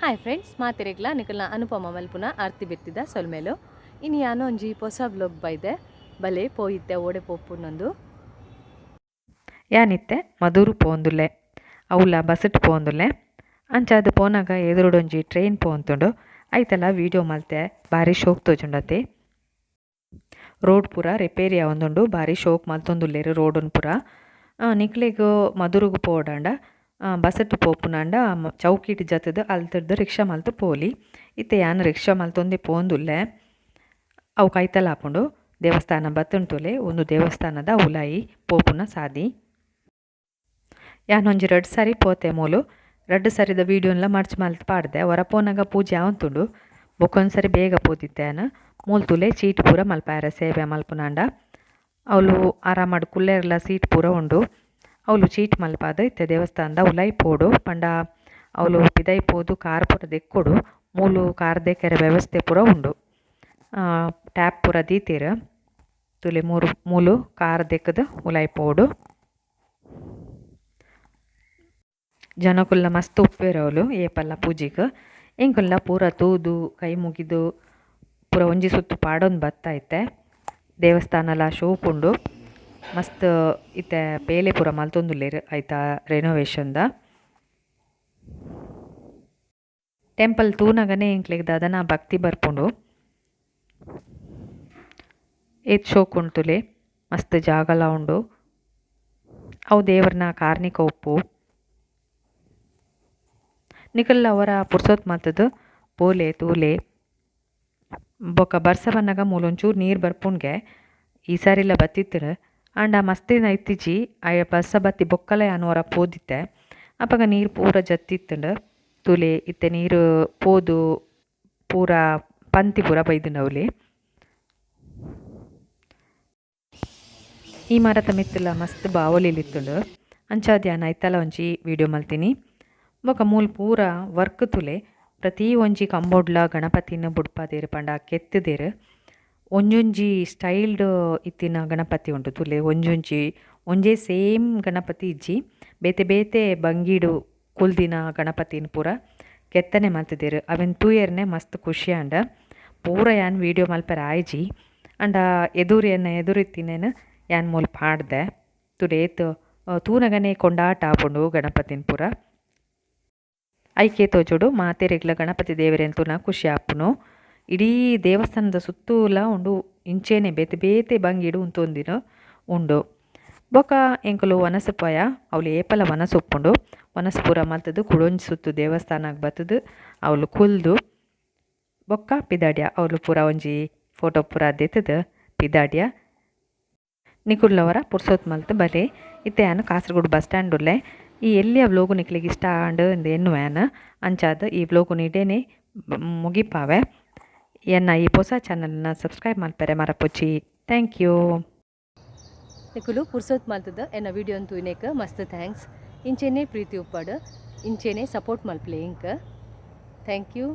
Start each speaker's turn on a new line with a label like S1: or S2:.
S1: Hi friends ಮಾತಿರೆಗ್ಲ ನಿಕಲ್ನ ಅನುಪಮ ಮಲ್ಪುನ ಆರ್ತಿ ಬೆತ್ತಿದ ಸೊಲ್ಮೇಲು ಇನ್ನು ಯಾನೋ ಒಂಜಿ ಹೊಸ ಬ್ಲಾಗ್ ಬೈದೆ ಬಲೆ ಪೋಯಿತ್ತೆ ಓಡೆ ಪೋಪುನೊಂದು
S2: ಯಾನಿತ್ತೆ ಮಧುರು ಪೋಂದುಲ್ಲೆ ಅವಲ ಬಸ್ಸಟ್ ಪೋಂದುಲ್ಲೆ ಅಂಚಾದ ಪೋನಾಗ ಎದುರುಡೊಂಜಿ ಟ್ರೈನ್ ಪೋಂತುಂಡು ಐತಲ್ಲ ವೀಡಿಯೋ ಮಲ್ತೆ ಭಾರಿ ಶೋಕ್ ತೋಜುಂಡತೆ ರೋಡ್ ಪೂರ ರಿಪೇರಿ ಆವೊಂದುಂಡು ಭಾರಿ ಶೋಕ್ ಮಲ್ತೊಂದುಲ್ಲೆರ್ ರೋಡುನ್ ಪೂರ ನಿಕ್ಲೆಗ್ ಮಧುರುಗು ಪೋಡಾಂಡ ಬಸ್ಸಟ್ ಪೋಪುನಾಂಡ ಚೌಕಿಟ್ ಜತದ ಅಲ್ತರ್ದು ರಿಕ್ಷಾ ಮಲ್ತು ಪೋಲಿ ಇತ್ತೆ ಯಾನ್ ರಿಕ್ಷಾ ಮಲ್ತೊಂದೆ ಪೋಂದುಲ್ಲೆ ಅವು ಕೈತಲ ಹಾಕೊಂಡು ದೇವಸ್ಥಾನ ಬತ್ತುಂಟುಲೆ ಒಂದು ದೇವಸ್ಥಾನದ ಉಲಾಯಿ ಪೋಪುನ ಸಾದಿ ಯಾನೊಂಜಿ 2 ಸಾರಿ ಪೋತೆ ಮೂಲು 2 ಸಾರಿದ ವೀಡಿಯೋನ್ಲ ಮರ್ಚ್ ಮಲ್ತು ಪಾಡ್ದೆ ಹೊರ ಪೋನಾಗ ಪೂಜೆ ಆವಂತುಂಡು ಬೊಕ್ಕೊಂದ್ಸರಿ ಬೇಗ ಪೋತಿತ್ತೆ ಯಾನ ಮೂಲ್ತುಲೆ ಚೀಟ್ ಪೂರ ಮಲ್ಪಾಯರ ಸೇವೆ ಮಲ್ಪುನಾಂಡ ಅವಳು ಆರಾಮಾಡ್ ಕುಲ್ಲೆರ್ಲ ಸೀಟ್ ಪೂರ ಉಂಡು ಅವಳು ಚೀಟ್ ಮಲ್ಪಾದ ಇತ್ತೆ ದೇವಸ್ಥಾನದ ಉಲಾಯಿ ಪೋಡು ಪಂಡ ಅವಳು ಪಿದೈ ಪೋದು ಕಾರ್ ಪೂರ ದೆಕ್ಕೊಡು ಮೂಲು ಕಾರ್ ದೆಕ್ಕೆರೆ ವ್ಯವಸ್ಥೆ ಪೂರ ಉಂಡು ಟ್ಯಾಪ್ ಪೂರ ದೀತೆರ್ ತುಲೆ ಮೂಲು ಕಾರ್ ದೆಕ್ಕದ ಉಲಾಯಿ ಪೋಡು ಜನಕುಲ್ಲ ಮಸ್ತ್ ಉಪ್ಪೇರವಲು ಏಪಲ್ಲ ಪೂಜೆಗ್ ಎಂಕುಲ್ಲ ಪೂರ ತೂದು ಕೈ ಮುಗಿದು ಪೂರ ಒಂಜಿ ಸುತ್ತು ಪಾಡೊಂದು ಬತ್ತೈತೆ ದೇವಸ್ಥಾನಲ ಶೋಪ್ ಉಂಡು ಮಸ್ತ್ ಇತ್ತೆ ಬೇಲೆ ಪೂರ ಮಲ್ತೊಂದುಲ್ಲೆರ್ ಐತ ರೆನೋವೇಷನ್ದ ಟೆಂಪಲ್ ತೂನಗನೆ ಎಂಕ್ಲೆಗ್ ದಾದನ ಭಕ್ತಿ ಬರ್ಪುಂಡು ಏತ್ ಶೋಕ್ ಉಂಟುಲೆ ಮಸ್ತ್ ಜಾಗಲ ಉಂಡು ಅವು ದೇವರನ ಕಾರ್ಣಿಕ ಉಪ್ಪು ನಿಕಲ್ಲ ಅವರ ಪುರ್ಸೊತ್ ಮಲ್ತದು ಪೋಲೆ ತೂಲೆ ಬೊಕ ಬರ್ಸ ಬನ್ನಗ ಮೂಲೊಂಚೂರು ನೀರು ಬರ್ಪುಣ್ಗೆ ಈ ಸಾರಿಲ್ಲ ಬತ್ತಿತ್ತರ ಆಂಡ ಮಸ್ತಿನ ಇತ್ತಿಜಿ ಆಯ ಬರ್ಸ ಬತ್ತಿ ಬೊಕ್ಕಲ ಯಾನೋರ ಪೋದಿತ್ತೆ ಅಪಗ ನೀರು ಪೂರ ಜತ್ತಿತ್ತಂಡು ತುಲೆ ಇತ್ತೆ ನೀರು ಪೋದು ಪೂರ ಪಂತಿ ಪೂರ ಬೈದುಂಡವುಲೆ ಈ ಮರತ ಮಿತ್ತಲ ಮಸ್ತ್ ಬಾವೊಲಿಲಿತ್ತುಂಡು ಅಂಚಾದ ಯಾನ ಐತಲ ಒಂಜಿ ವೀಡಿಯೋ ಮಲ್ತೀನಿ ಬೊಕ ಮೂಲು ಪೂರ ವರ್ಕ್ ತುಲೆ ಪ್ರತಿ ಒಂಜಿ ಕಂಬೋಡ್ಲ ಗಣಪತಿನ ಬುಡ್ಪದೇರು ಪಂಡ ಕೆತ್ತದೇರು ಒಂಜೊಂಜಿ ಸ್ಟೈಲ್ಡ್ ಇತ್ತಿನ ಗಣಪತಿ ಉಂಟು ತುಲೆ ಒಂಜೇ ಸೇಮ್ ಗಣಪತಿ ಇಜ್ಜಿ ಬೇತೆ ಬೇತೆ ಬಂಗಿಡು ಕುಲ್ದಿನ ಗಣಪತಿನ ಪೂರ ಕೆತ್ತನೆ ಮಲ್ತದೇರು ಅವೆನ್ ತೂಯೆರ್ನೆ ಮಸ್ತ್ ಖುಷಿ ಆಂಡ ಪೂರ ಯಾನ್ ವೀಡಿಯೋ ಮಲ್ಪರ ಆಯ್ಜಿ ಅಂಡ ಎದುರಿತ್ತಿನೇನು ಯಾನ್ ಮೂಲು ಪಾಡ್ದೆ ತುಡೆ ಏತು ತೂನಗನೆ ಕೊಂಡಾಟ ಆಪುಂಡು ಗಣಪತಿನ ಪೂರ ಐಕೆ ತೋಜುಡು ಮಾತೆರೆಗ್ಲ ಗಣಪತಿ ದೇವರೆಂತುನ ಖುಷಿ ಆಪುನು ಇಡೀ ದೇವಸ್ಥಾನದ ಸುತ್ತೂಲ ಉಂಡು ಇಂಚೆನೆ ಬೇತೆ ಬೇತೆ ಬಂಗಿಡು ಉಂತೊಂದಿನ ಉಂಡು ಬೊಕ ಎಂಕುಲು ವನಸುಪಯ ಅವಳು ಏಪಲ ವನಸು ಉಪ್ಪುಂಡು ವನಸು ಪೂರ ಮಲ್ತದು ಕುಡೊಂಜಿ ಸುತ್ತು ದೇವಸ್ಥಾನಕ್ಕೆ ಬತ್ತದು ಅವಳು ಕುಲ್ದು ಬೊಕ್ಕ ಪಿದಾಡ್ಯ ಅವಳು ಪೂರ ಒಂಜಿ ಫೋಟೋ ಪೂರ ದೆತ್ತದು ಪಿದಾಡ್ಯ ನಿಕುಲ್ಲವರ ಪುರ್ಸೊತ್ ಮಲ್ತು ಬಲೆ ಇತ್ತೆ ಯಾನು ಕಾಸರಗೋಡು ಬಸ್ ಸ್ಟ್ಯಾಂಡ್ ಉಲ್ಲೆ ಈ ಎಲ್ಲಿಯ ವ್ಲೋಗು ನಿಕ್ಲಿಗೆ ಇಷ್ಟ ಆಂಡು ಎಂದು ವ್ಯಾನ್ ಅಂಚಾದ ಈ ವ್ಲೋಗು ನೀಡೇನೆ ಮುಗಿಪಾವೆ ಎನ್ನ ಈ ಹೊಸ ಚಾನಲ್ನ ಸಬ್ಸ್ಕ್ರೈಬ್ ಮಲ್ಪರೆ ಮರಪೊಚ್ಚಿ ಥ್ಯಾಂಕ್ ಯು
S1: ನಿಕುಲು ಪುರ್ಸೊತ್ ಮಲ್ತದ ಎನ್ನ ವೀಡಿಯೋ ತೂನೇಕ ಮಸ್ತ್ ಥ್ಯಾಂಕ್ಸ್ ಇಂಚೆನೆ ಪ್ರೀತಿ ಉಪ್ಪಡು ಇಂಚೆನೆ ಸಪೋರ್ಟ್ ಮಲ್ಪಲೆ ಇಂಕ ಥ್ಯಾಂಕ್ ಯು.